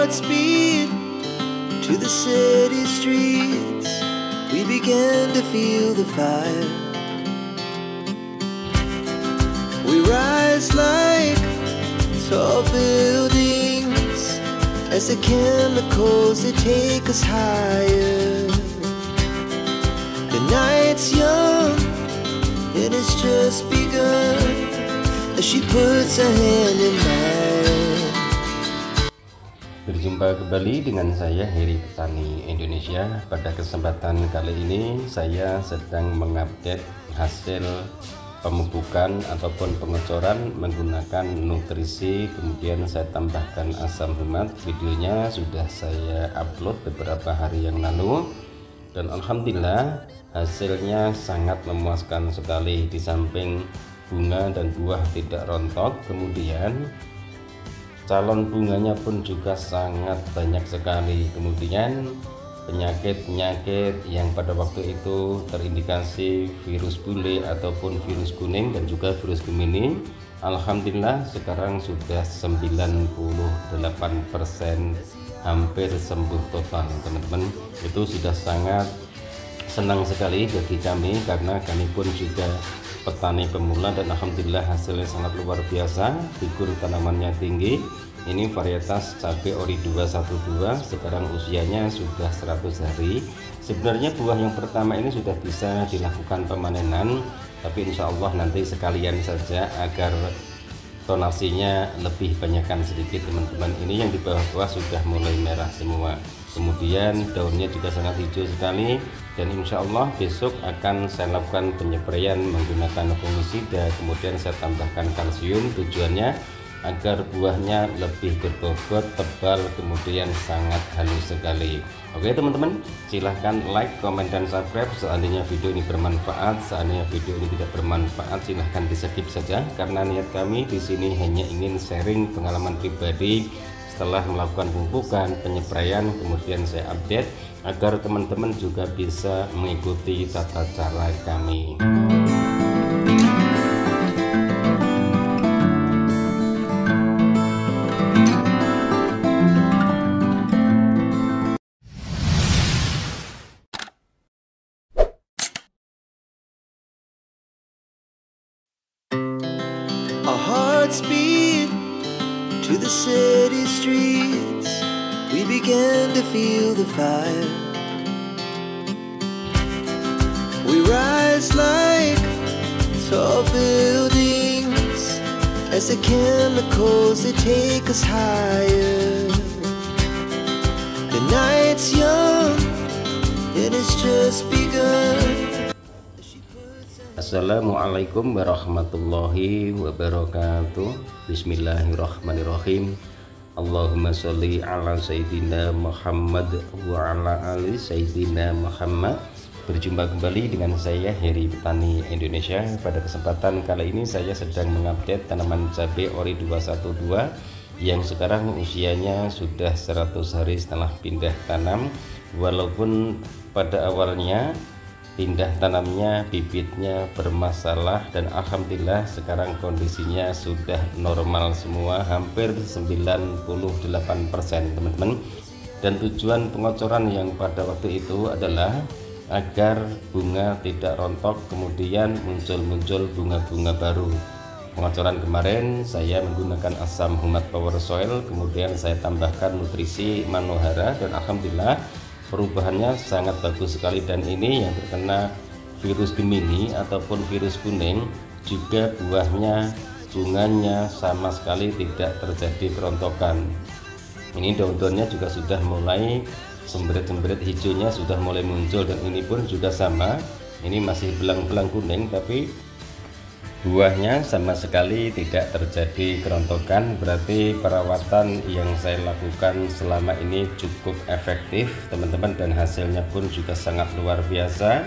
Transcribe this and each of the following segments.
hearts beat to the city streets. We began to feel the fire. We rise like tall buildings as the chemicals they take us higher. The night's young, it has just begun as she puts her hand in mine. Berjumpa kembali dengan saya Heri Petani Indonesia. Pada kesempatan kali ini saya sedang mengupdate hasil pemupukan ataupun pengecoran menggunakan nutrisi, kemudian saya tambahkan asam humat. Videonya sudah saya upload beberapa hari yang lalu dan alhamdulillah hasilnya sangat memuaskan sekali. Di samping bunga dan buah tidak rontok, kemudian calon bunganya pun juga sangat banyak sekali. Kemudian penyakit-penyakit yang pada waktu itu terindikasi virus bule ataupun virus kuning dan juga virus Gemini, alhamdulillah sekarang sudah 98% hampir sembuh total teman-teman. Itu sudah sangat senang sekali bagi kami karena kami pun juga petani pemula dan alhamdulillah hasilnya sangat luar biasa. Figur tanamannya tinggi. Ini varietas cabai ori 212, sekarang usianya sudah 100 hari. Sebenarnya buah yang pertama ini sudah bisa dilakukan pemanenan, tapi insya Allah nanti sekalian saja agar tonasinya lebih banyakkan sedikit teman-teman. Ini yang di bawah-bawah sudah mulai merah semua. Kemudian daunnya juga sangat hijau sekali dan insya Allah besok akan saya lakukan penyempraian menggunakan fungisida, kemudian saya tambahkan kalsium, tujuannya agar buahnya lebih berbobot, tebal, kemudian sangat halus sekali. Oke teman-teman, silahkan like, komen, dan subscribe. Seandainya video ini bermanfaat, seandainya video ini tidak bermanfaat, silahkan di skip saja karena niat kami di sini hanya ingin sharing pengalaman pribadi setelah melakukan pemupukan, penyempraian, kemudian saya update agar teman-teman juga bisa mengikuti tata cara kami. Our hearts beat to the city streets. We began to feel the fire. We rise like tall buildings as the chemicals they take us higher. The night's young, it has just begun. Assalamualaikum warahmatullahi wabarakatuh. Bismillahirrahmanirrahim. Allahumma sholli ala sayyidina Muhammad wa ala ali sayyidina Muhammad. Berjumpa kembali dengan saya Heri Petani Indonesia. Pada kesempatan kali ini saya sedang mengupdate tanaman cabai ori 212 yang sekarang usianya sudah 100 hari setelah pindah tanam. Walaupun pada awalnya pindah tanamnya, bibitnya bermasalah dan alhamdulillah sekarang kondisinya sudah normal semua, hampir 98% teman-teman. Dan tujuan pengocoran yang pada waktu itu adalah agar bunga tidak rontok, kemudian muncul bunga-bunga baru. Pengocoran kemarin saya menggunakan asam humat power soil, kemudian saya tambahkan nutrisi manohara dan alhamdulillah perubahannya sangat bagus sekali. Dan ini yang terkena virus Gemini ataupun virus kuning juga buahnya, bunganya sama sekali tidak terjadi kerontokan. Ini daun-daunnya juga sudah mulai semberet-semberet hijaunya sudah mulai muncul dan ini pun juga sama. Ini masih belang-belang kuning tapi buahnya sama sekali tidak terjadi kerontokan. Berarti perawatan yang saya lakukan selama ini cukup efektif teman-teman dan hasilnya pun juga sangat luar biasa.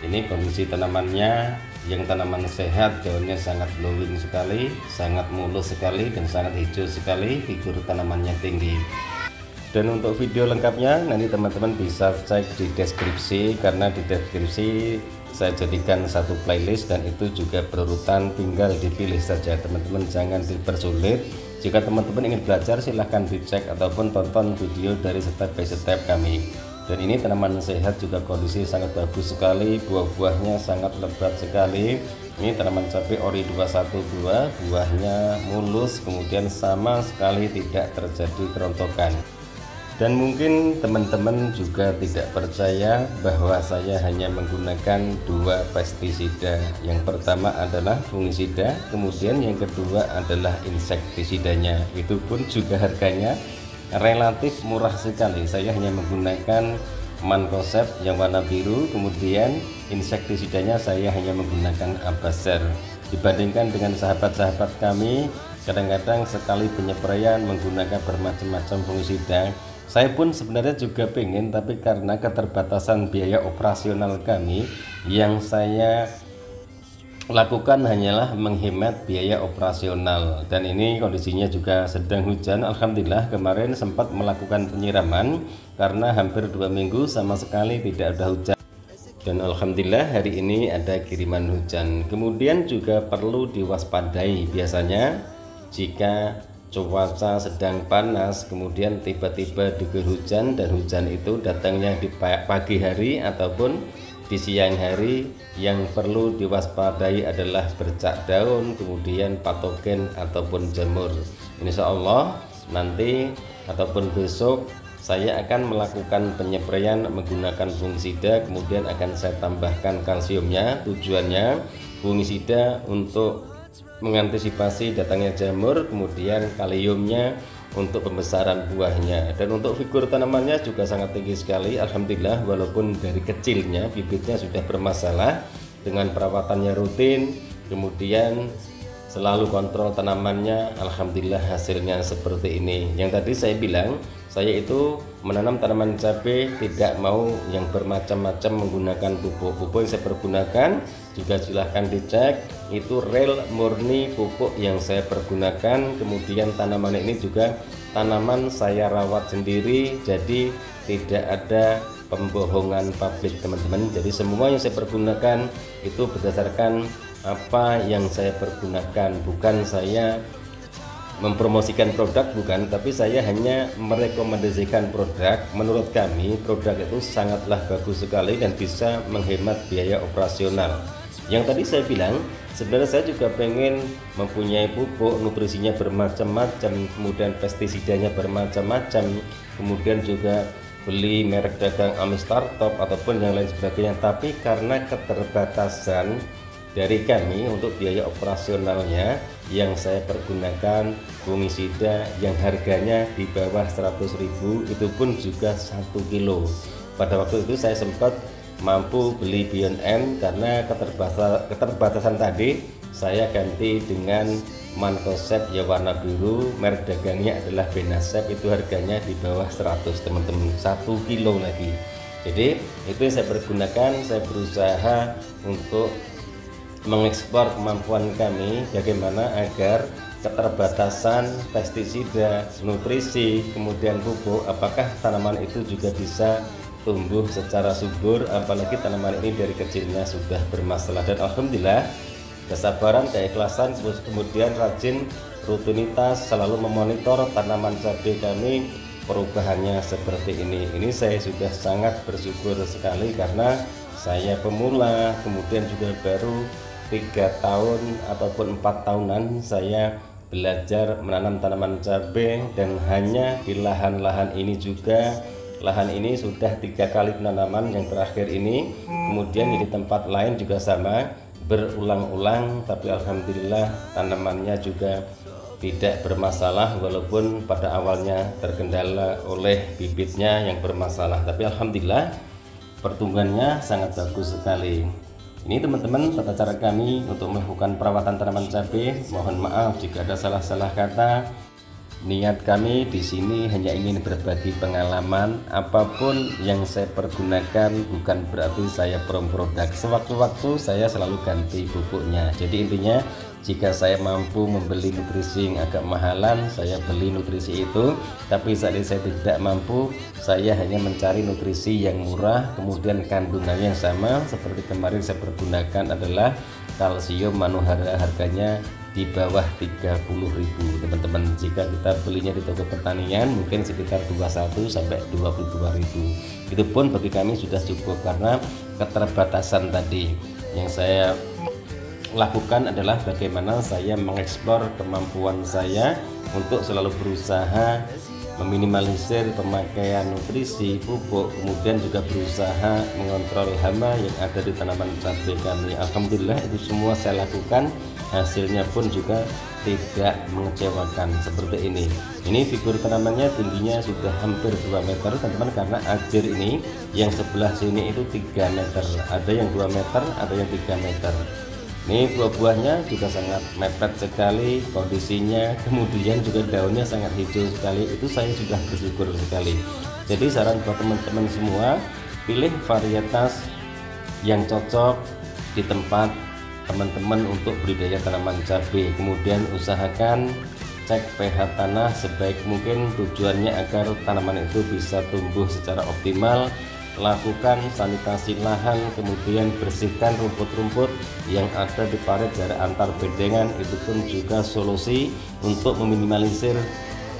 Ini kondisi tanamannya, yang tanaman sehat, daunnya sangat glowing sekali, sangat mulus sekali dan sangat hijau sekali, figur tanamannya tinggi. Dan untuk video lengkapnya nanti teman-teman bisa cek di deskripsi, karena di deskripsi saya jadikan satu playlist dan itu juga berurutan, tinggal dipilih saja teman-teman, jangan dipersulit. Jika teman-teman ingin belajar silahkan dicek ataupun tonton video dari step by step kami. Dan ini tanaman sehat, juga kondisi sangat bagus sekali, buah-buahnya sangat lebat sekali. Ini tanaman cabai ori 212, buahnya mulus, kemudian sama sekali tidak terjadi kerontokan. Dan mungkin teman-teman juga tidak percaya bahwa saya hanya menggunakan 2 pestisida. Yang pertama adalah fungisida, kemudian yang kedua adalah insektisidanya. Itu pun juga harganya relatif murah sekali. Saya hanya menggunakan Mancozeb yang warna biru, kemudian insektisidanya saya hanya menggunakan Abaser. Dibandingkan dengan sahabat-sahabat kami, kadang-kadang sekali penyepraian menggunakan bermacam-macam fungisida. Saya pun sebenarnya juga pengen, tapi karena keterbatasan biaya operasional kami, yang saya lakukan hanyalah menghemat biaya operasional. Dan ini kondisinya juga sedang hujan. Alhamdulillah kemarin sempat melakukan penyiraman karena hampir 2 minggu sama sekali tidak ada hujan. Dan alhamdulillah hari ini ada kiriman hujan. Kemudian juga perlu diwaspadai, biasanya jika cuaca sedang panas kemudian tiba-tiba diguyur hujan, dan hujan itu datangnya di pagi hari ataupun di siang hari, yang perlu diwaspadai adalah bercak daun, kemudian patogen ataupun jamur. Insya Allah nanti ataupun besok saya akan melakukan penyempraian menggunakan fungisida, kemudian akan saya tambahkan kalsiumnya. Tujuannya fungisida untuk mengantisipasi datangnya jamur, kemudian kaliumnya untuk pembesaran buahnya. Dan untuk figur tanamannya juga sangat tinggi sekali, alhamdulillah. Walaupun dari kecilnya bibitnya sudah bermasalah, dengan perawatannya rutin, kemudian selalu kontrol tanamannya, alhamdulillah hasilnya seperti ini. Yang tadi saya bilang, saya itu menanam tanaman cabai tidak mau yang bermacam-macam menggunakan pupuk. Yang saya pergunakan juga silahkan dicek, itu real murni pupuk yang saya pergunakan. Kemudian tanaman ini juga tanaman saya rawat sendiri, jadi tidak ada pembohongan pabrik teman-teman. Jadi semua yang saya pergunakan itu berdasarkan apa yang saya pergunakan, bukan saya mempromosikan produk, bukan, tapi saya hanya merekomendasikan produk. Menurut kami produk itu sangatlah bagus sekali dan bisa menghemat biaya operasional. Yang tadi saya bilang, sebenarnya saya juga pengen mempunyai pupuk nutrisinya bermacam-macam, kemudian pestisidanya bermacam-macam, kemudian juga beli merek dagang Amistartop ataupun yang lain sebagainya. Tapi karena keterbatasan dari kami untuk biaya operasionalnya, yang saya pergunakan fungisida yang harganya di bawah 100.000, itu pun juga 1 kilo. Pada waktu itu saya sempat mampu beli Beyond M, karena keterbatasan tadi saya ganti dengan Mancozeb yang warna biru, merek dagangnya adalah Benasep, itu harganya di bawah 100 teman-teman, 1 kilo lagi. Jadi itu yang saya pergunakan. Saya berusaha untuk mengekspor kemampuan kami, bagaimana agar keterbatasan pestisida, nutrisi, kemudian pupuk, apakah tanaman itu juga bisa tumbuh secara subur, apalagi tanaman ini dari kecilnya sudah bermasalah. Dan alhamdulillah kesabaran, keikhlasan, kemudian rajin, rutinitas, selalu memonitor tanaman cabai kami, perubahannya seperti ini. Ini saya sudah sangat bersyukur sekali, karena saya pemula, kemudian juga baru 3 tahun ataupun 4 tahunan saya belajar menanam tanaman cabai, dan hanya di lahan-lahan ini juga. Lahan ini sudah 3 kali penanaman, yang terakhir ini, kemudian di tempat lain juga sama, berulang-ulang. Tapi alhamdulillah tanamannya juga tidak bermasalah, walaupun pada awalnya terkendala oleh bibitnya yang bermasalah, tapi alhamdulillah pertumbuhannya sangat bagus sekali. Ini teman-teman tata cara kami untuk melakukan perawatan tanaman cabai. Mohon maaf jika ada salah-salah kata. Niat kami di sini hanya ingin berbagi pengalaman. Apapun yang saya pergunakan bukan berarti saya prom produk. Sewaktu-waktu saya selalu ganti pupuknya. Jadi intinya, jika saya mampu membeli nutrisi yang agak mahalan, saya beli nutrisi itu. Tapi saat ini saya tidak mampu, saya hanya mencari nutrisi yang murah, kemudian kandungannya yang sama. Seperti kemarin saya pergunakan adalah kalsium Manuhara, harganya di bawah 30.000 teman-teman. Jika kita belinya di toko pertanian mungkin sekitar 21 sampai 22.000. Itu pun bagi kami sudah cukup karena keterbatasan tadi. Yang saya lakukan adalah bagaimana saya mengeksplor kemampuan saya untuk selalu berusaha meminimalisir pemakaian nutrisi, pupuk, kemudian juga berusaha mengontrol hama yang ada di tanaman cabai kami. Alhamdulillah itu semua saya lakukan, hasilnya pun juga tidak mengecewakan seperti ini. Ini figur tanamannya tingginya sudah hampir 2 meter teman-teman, karena ajir ini yang sebelah sini itu 3 meter, ada yang 2 meter, ada yang 3 meter. Ini buah-buahnya juga sangat mepet sekali kondisinya, kemudian juga daunnya sangat hijau sekali. Itu saya sudah bersyukur sekali. Jadi saran buat teman-teman semua, pilih varietas yang cocok di tempat teman-teman untuk budidaya tanaman cabai. Kemudian usahakan cek pH tanah sebaik mungkin, tujuannya agar tanaman itu bisa tumbuh secara optimal. Lakukan sanitasi lahan, kemudian bersihkan rumput-rumput yang ada di parit jarak antar bedengan. Itu pun juga solusi untuk meminimalisir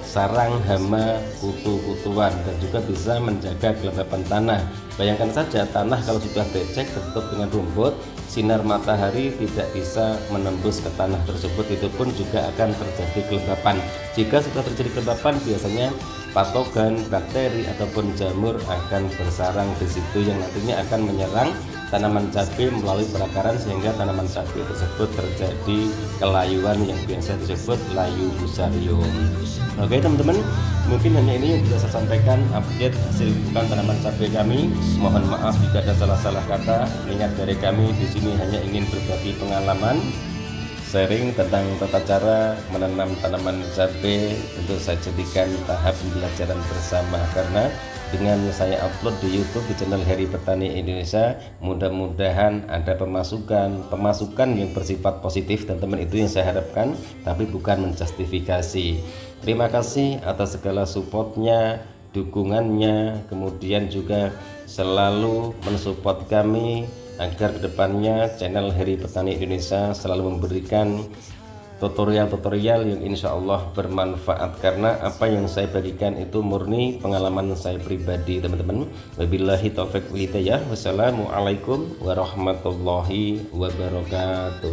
sarang hama kutu-kutuan dan juga bisa menjaga kelembapan tanah. Bayangkan saja tanah kalau sudah becek tertutup dengan rumput, sinar matahari tidak bisa menembus ke tanah tersebut, itu pun juga akan terjadi kelembapan. Jika sudah terjadi kelembapan, biasanya patogen, bakteri ataupun jamur akan bersarang di situ yang nantinya akan menyerang tanaman cabai melalui perakaran, sehingga tanaman cabai tersebut terjadi kelayuan yang biasa disebut layu fusarium. Oke teman-teman, mungkin hanya ini yang bisa saya sampaikan update hasil bukan tanaman cabai kami. Mohon maaf jika ada salah-salah kata. Niat dari kami di sini hanya ingin berbagi pengalaman, sharing tentang tata cara menanam tanaman cabai untuk saya jadikan tahap pembelajaran bersama, karena dengan saya upload di YouTube di channel Heri Petani Indonesia, mudah-mudahan ada pemasukan yang bersifat positif teman-teman. Itu yang saya harapkan, tapi bukan menjustifikasi. Terima kasih atas segala supportnya, dukungannya, kemudian juga selalu mensupport kami agar kedepannya channel Heri Petani Indonesia selalu memberikan tutorial-tutorial yang insya Allah bermanfaat, karena apa yang saya bagikan itu murni pengalaman saya pribadi teman-teman. Wabillahi taufiq wal hidayah. Wassalamualaikum warahmatullahi wabarakatuh.